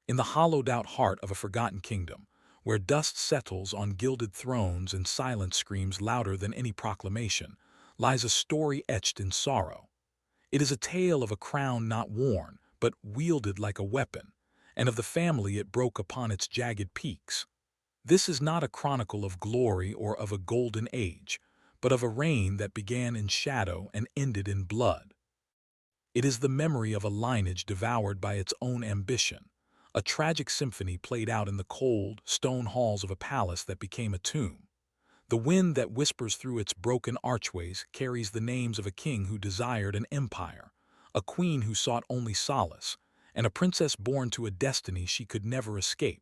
In the hollowed-out heart of a forgotten kingdom, where dust settles on gilded thrones and silence screams louder than any proclamation, lies a story etched in sorrow. It is a tale of a crown not worn, but wielded like a weapon, and of the family it broke upon its jagged peaks. This is not a chronicle of glory or of a golden age, but of a reign that began in shadow and ended in blood. It is the memory of a lineage devoured by its own ambition, a tragic symphony played out in the cold, stone halls of a palace that became a tomb. The wind that whispers through its broken archways carries the names of a king who desired an empire, a queen who sought only solace, and a princess born to a destiny she could never escape.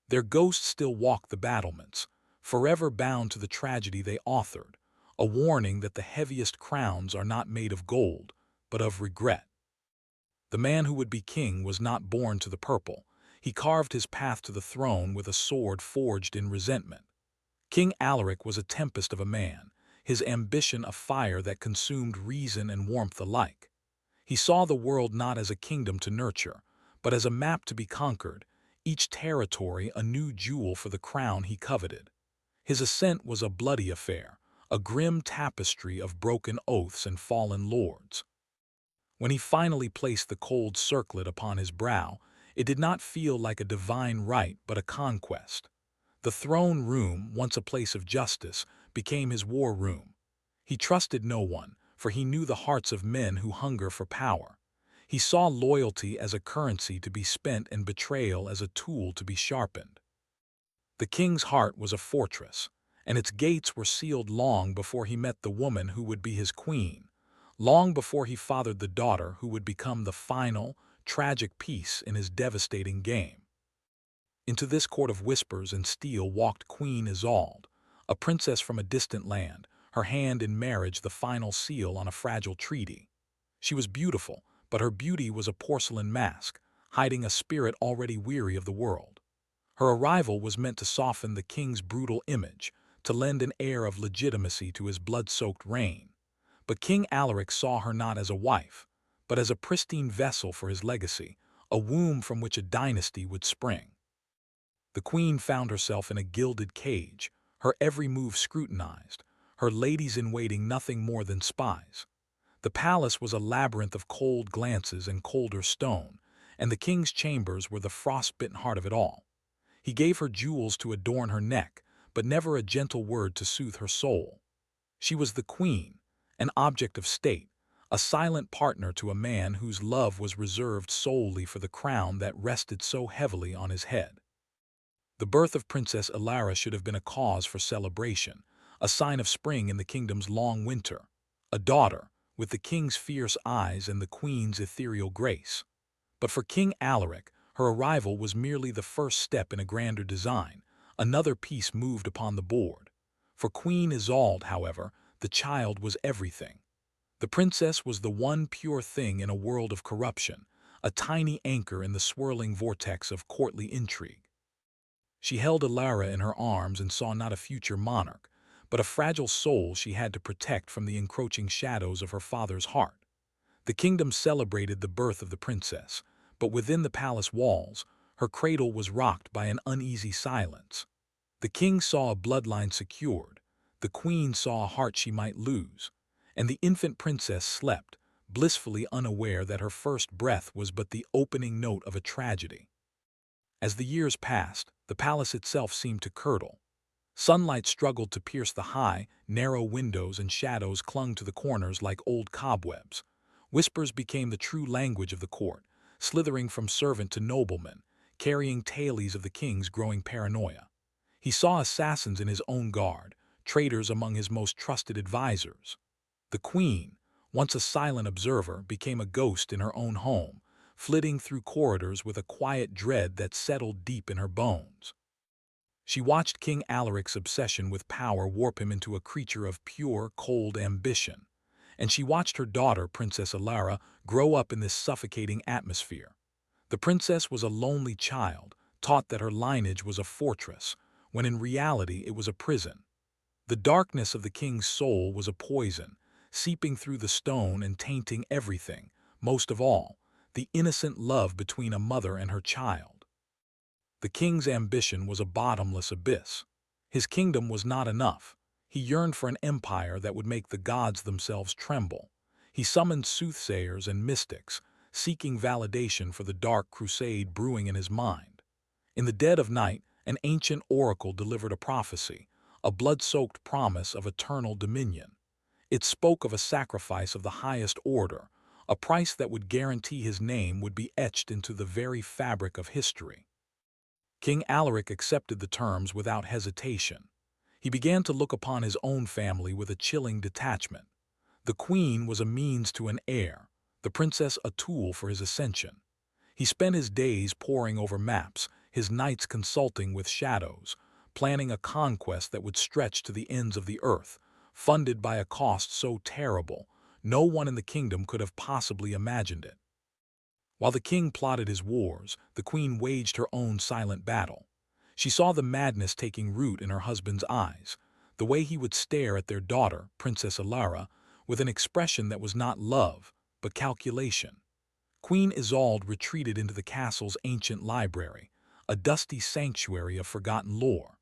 Their ghosts still walk the battlements, forever bound to the tragedy they authored, a warning that the heaviest crowns are not made of gold, but of regret. The man who would be king was not born to the purple. He carved his path to the throne with a sword forged in resentment. King Alaric was a tempest of a man, his ambition a fire that consumed reason and warmth alike. He saw the world not as a kingdom to nurture, but as a map to be conquered, each territory a new jewel for the crown he coveted. His ascent was a bloody affair, a grim tapestry of broken oaths and fallen lords. When he finally placed the cold circlet upon his brow, it did not feel like a divine right but a conquest. The throne room, once a place of justice, became his war room. He trusted no one, for he knew the hearts of men who hunger for power. He saw loyalty as a currency to be spent and betrayal as a tool to be sharpened. The king's heart was a fortress, and its gates were sealed long before he met the woman who would be his queen, long before he fathered the daughter who would become the final, tragic piece in his devastating game. Into this court of whispers and steel walked Queen Isolde, a princess from a distant land, her hand in marriage the final seal on a fragile treaty. She was beautiful, but her beauty was a porcelain mask, hiding a spirit already weary of the world. Her arrival was meant to soften the king's brutal image, to lend an air of legitimacy to his blood-soaked reign. But King Alaric saw her not as a wife, but as a pristine vessel for his legacy, a womb from which a dynasty would spring. The queen found herself in a gilded cage, her every move scrutinized, her ladies-in-waiting nothing more than spies. The palace was a labyrinth of cold glances and colder stone, and the king's chambers were the frostbitten heart of it all. He gave her jewels to adorn her neck, but never a gentle word to soothe her soul. She was the queen, an object of state, a silent partner to a man whose love was reserved solely for the crown that rested so heavily on his head. The birth of Princess Ilara should have been a cause for celebration, a sign of spring in the kingdom's long winter, a daughter, with the king's fierce eyes and the queen's ethereal grace. But for King Alaric, her arrival was merely the first step in a grander design, another piece moved upon the board. For Queen Isolde, however, the child was everything. The princess was the one pure thing in a world of corruption, a tiny anchor in the swirling vortex of courtly intrigue. She held Ilara in her arms and saw not a future monarch, but a fragile soul she had to protect from the encroaching shadows of her father's heart. The kingdom celebrated the birth of the princess, but within the palace walls, her cradle was rocked by an uneasy silence. The king saw a bloodline secured, the queen saw a heart she might lose, and the infant princess slept, blissfully unaware that her first breath was but the opening note of a tragedy. As the years passed, the palace itself seemed to curdle. Sunlight struggled to pierce the high, narrow windows and shadows clung to the corners like old cobwebs. Whispers became the true language of the court, slithering from servant to nobleman, carrying tales of the king's growing paranoia. He saw assassins in his own guard, traitors among his most trusted advisors. The queen, once a silent observer, became a ghost in her own home, flitting through corridors with a quiet dread that settled deep in her bones. She watched King Alaric's obsession with power warp him into a creature of pure, cold ambition, and she watched her daughter, Princess Ilara, grow up in this suffocating atmosphere. The princess was a lonely child, taught that her lineage was a fortress, when in reality it was a prison. The darkness of the king's soul was a poison, seeping through the stone and tainting everything, most of all, the innocent love between a mother and her child. The king's ambition was a bottomless abyss. His kingdom was not enough. He yearned for an empire that would make the gods themselves tremble. He summoned soothsayers and mystics, seeking validation for the dark crusade brewing in his mind. In the dead of night, an ancient oracle delivered a prophecy, a blood-soaked promise of eternal dominion. It spoke of a sacrifice of the highest order, a price that would guarantee his name would be etched into the very fabric of history. King Alaric accepted the terms without hesitation. He began to look upon his own family with a chilling detachment. The queen was a means to an heir, the princess a tool for his ascension. He spent his days poring over maps, his nights consulting with shadows, planning a conquest that would stretch to the ends of the earth, funded by a cost so terrible, no one in the kingdom could have possibly imagined it. While the king plotted his wars, the queen waged her own silent battle. She saw the madness taking root in her husband's eyes, the way he would stare at their daughter, Princess Alara, with an expression that was not love, but calculation. Queen Isolde retreated into the castle's ancient library, a dusty sanctuary of forgotten lore.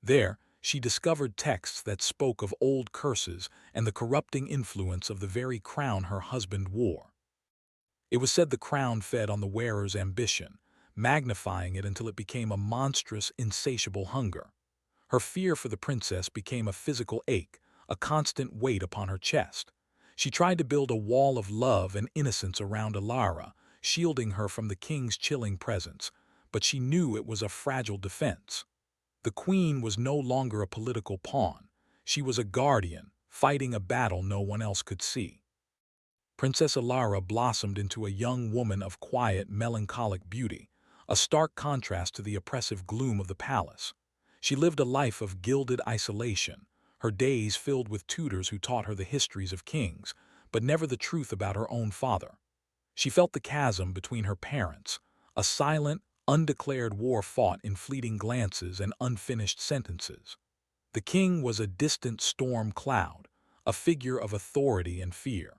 There, she discovered texts that spoke of old curses and the corrupting influence of the very crown her husband wore. It was said the crown fed on the wearer's ambition, magnifying it until it became a monstrous, insatiable hunger. Her fear for the princess became a physical ache, a constant weight upon her chest. She tried to build a wall of love and innocence around Alara, shielding her from the king's chilling presence, but she knew it was a fragile defense. The queen was no longer a political pawn. She was a guardian, fighting a battle no one else could see. Princess Alara blossomed into a young woman of quiet, melancholic beauty, a stark contrast to the oppressive gloom of the palace. She lived a life of gilded isolation, her days filled with tutors who taught her the histories of kings, but never the truth about her own father. She felt the chasm between her parents, a silent, undeclared war fought in fleeting glances and unfinished sentences. The king was a distant storm cloud, a figure of authority and fear.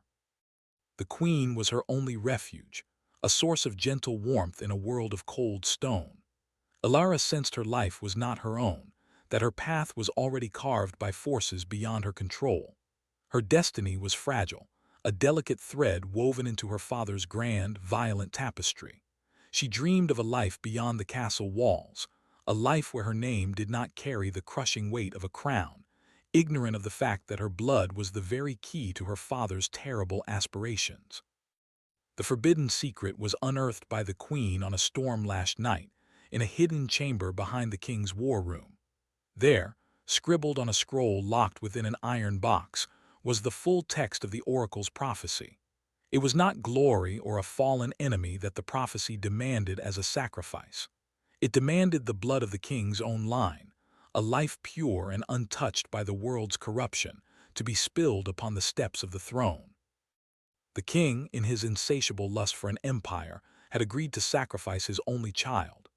The queen was her only refuge, a source of gentle warmth in a world of cold stone. Alara sensed her life was not her own, that her path was already carved by forces beyond her control. Her destiny was fragile, a delicate thread woven into her father's grand, violent tapestry. She dreamed of a life beyond the castle walls, a life where her name did not carry the crushing weight of a crown, ignorant of the fact that her blood was the very key to her father's terrible aspirations. The forbidden secret was unearthed by the queen on a storm-lashed night, in a hidden chamber behind the king's war room. There, scribbled on a scroll locked within an iron box, was the full text of the oracle's prophecy. It was not glory or a fallen enemy that the prophecy demanded as a sacrifice. It demanded the blood of the king's own line, a life pure and untouched by the world's corruption, to be spilled upon the steps of the throne. The king, in his insatiable lust for an empire, had agreed to sacrifice his only child.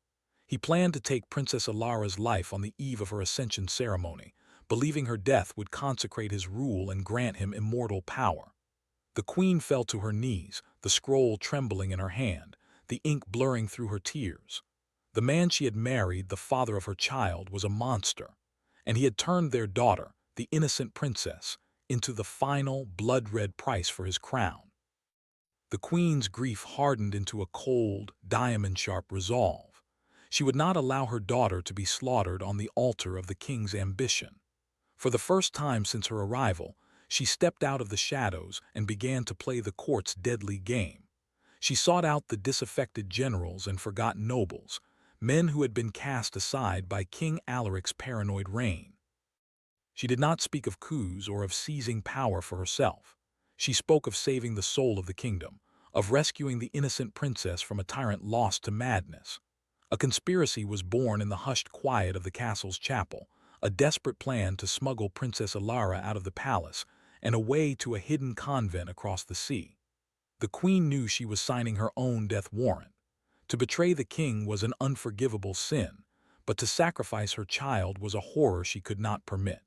He planned to take Princess Alara's life on the eve of her ascension ceremony, believing her death would consecrate his rule and grant him immortal power. The queen fell to her knees, the scroll trembling in her hand, the ink blurring through her tears. The man she had married, the father of her child, was a monster, and he had turned their daughter, the innocent princess, into the final, blood-red price for his crown. The queen's grief hardened into a cold, diamond-sharp resolve. She would not allow her daughter to be slaughtered on the altar of the king's ambition. For the first time since her arrival, she stepped out of the shadows and began to play the court's deadly game. She sought out the disaffected generals and forgotten nobles, men who had been cast aside by King Alaric's paranoid reign. She did not speak of coups or of seizing power for herself. She spoke of saving the soul of the kingdom, of rescuing the innocent princess from a tyrant lost to madness. A conspiracy was born in the hushed quiet of the castle's chapel, a desperate plan to smuggle Princess Alara out of the palace and away to a hidden convent across the sea. The queen knew she was signing her own death warrant. To betray the king was an unforgivable sin, but to sacrifice her child was a horror she could not permit.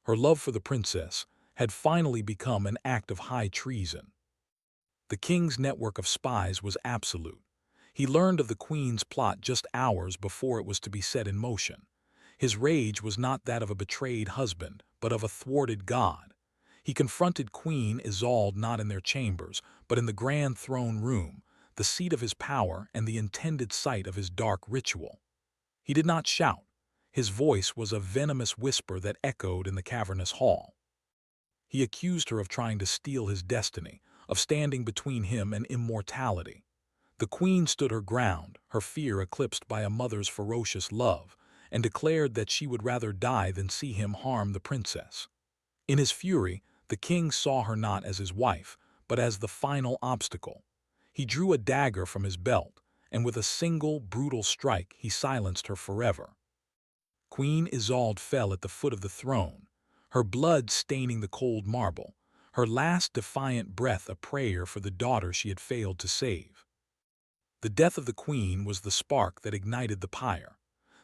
Her love for the princess had finally become an act of high treason. The king's network of spies was absolute. He learned of the queen's plot just hours before it was to be set in motion. His rage was not that of a betrayed husband, but of a thwarted god. He confronted Queen Isolde not in their chambers, but in the grand throne room, the seat of his power and the intended site of his dark ritual. He did not shout. His voice was a venomous whisper that echoed in the cavernous hall. He accused her of trying to steal his destiny, of standing between him and immortality. The queen stood her ground, her fear eclipsed by a mother's ferocious love, and declared that she would rather die than see him harm the princess. In his fury, the king saw her not as his wife, but as the final obstacle. He drew a dagger from his belt, and with a single, brutal strike he silenced her forever. Queen Isolde fell at the foot of the throne, her blood staining the cold marble, her last defiant breath a prayer for the daughter she had failed to save. The death of the queen was the spark that ignited the pyre.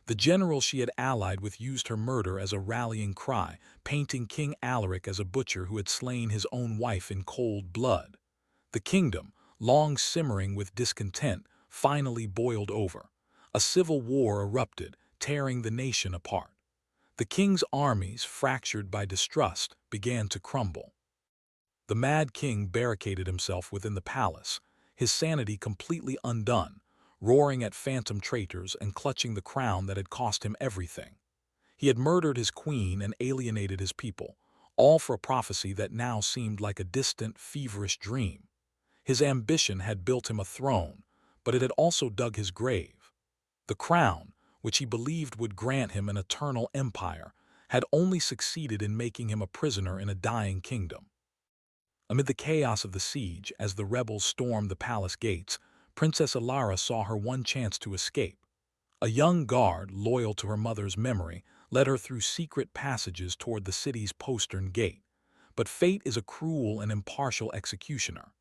The general she had allied with used her murder as a rallying cry, painting King Alaric as a butcher who had slain his own wife in cold blood. The kingdom, long simmering with discontent, finally boiled over. A civil war erupted, tearing the nation apart. The king's armies, fractured by distrust, began to crumble. The mad king barricaded himself within the palace, his sanity completely undone, roaring at phantom traitors and clutching the crown that had cost him everything. He had murdered his queen and alienated his people, all for a prophecy that now seemed like a distant, feverish dream. His ambition had built him a throne, but it had also dug his grave. The crown, which he believed would grant him an eternal empire, had only succeeded in making him a prisoner in a dying kingdom. Amid the chaos of the siege, as the rebels stormed the palace gates, Princess Alara saw her one chance to escape. A young guard, loyal to her mother's memory, led her through secret passages toward the city's postern gate. But fate is a cruel and impartial executioner.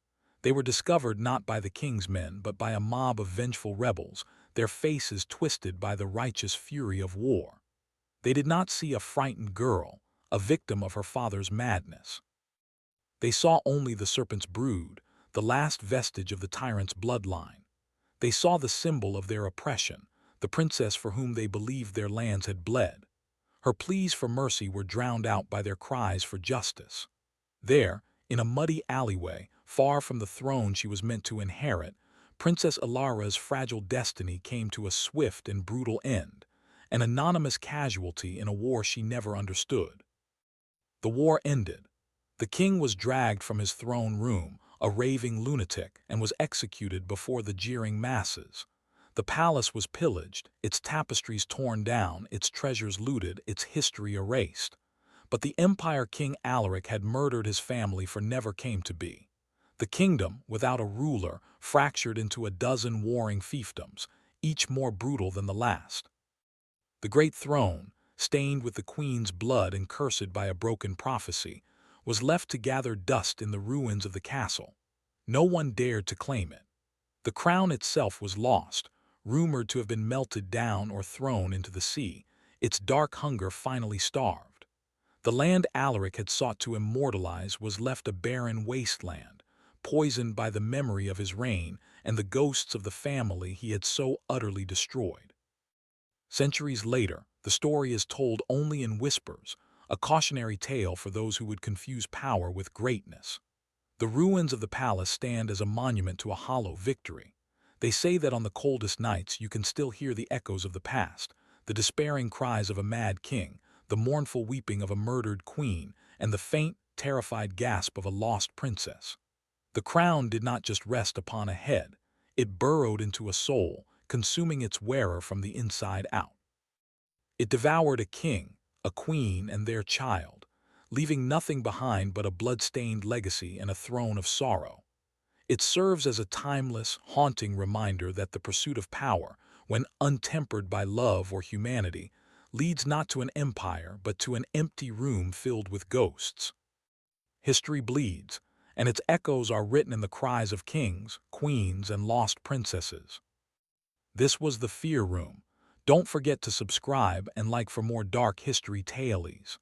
They were discovered not by the king's men, but by a mob of vengeful rebels, their faces twisted by the righteous fury of war. They did not see a frightened girl, a victim of her father's madness. They saw only the serpent's brood, the last vestige of the tyrant's bloodline. They saw the symbol of their oppression, the princess for whom they believed their lands had bled. Her pleas for mercy were drowned out by their cries for justice. There, in a muddy alleyway, far from the throne she was meant to inherit, Princess Alara's fragile destiny came to a swift and brutal end, an anonymous casualty in a war she never understood. The war ended. The king was dragged from his throne room, a raving lunatic, and was executed before the jeering masses. The palace was pillaged, its tapestries torn down, its treasures looted, its history erased. But the empire King Alaric had murdered his family for never came to be. The kingdom, without a ruler, fractured into a dozen warring fiefdoms, each more brutal than the last. The great throne, stained with the queen's blood and cursed by a broken prophecy, was left to gather dust in the ruins of the castle. No one dared to claim it. The crown itself was lost, rumored to have been melted down or thrown into the sea, its dark hunger finally starved. The land Alaric had sought to immortalize was left a barren wasteland, poisoned by the memory of his reign and the ghosts of the family he had so utterly destroyed. Centuries later, the story is told only in whispers, a cautionary tale for those who would confuse power with greatness. The ruins of the palace stand as a monument to a hollow victory. They say that on the coldest nights you can still hear the echoes of the past, the despairing cries of a mad king, the mournful weeping of a murdered queen, and the faint, terrified gasp of a lost princess. The crown did not just rest upon a head, it burrowed into a soul, consuming its wearer from the inside out. It devoured a king, a queen, and their child, leaving nothing behind but a blood-stained legacy and a throne of sorrow. It serves as a timeless, haunting reminder that the pursuit of power, when untempered by love or humanity, leads not to an empire but to an empty room filled with ghosts. History bleeds, and its echoes are written in the cries of kings, queens, and lost princesses. This was the Fear Room. Don't forget to subscribe and like for more dark history tales.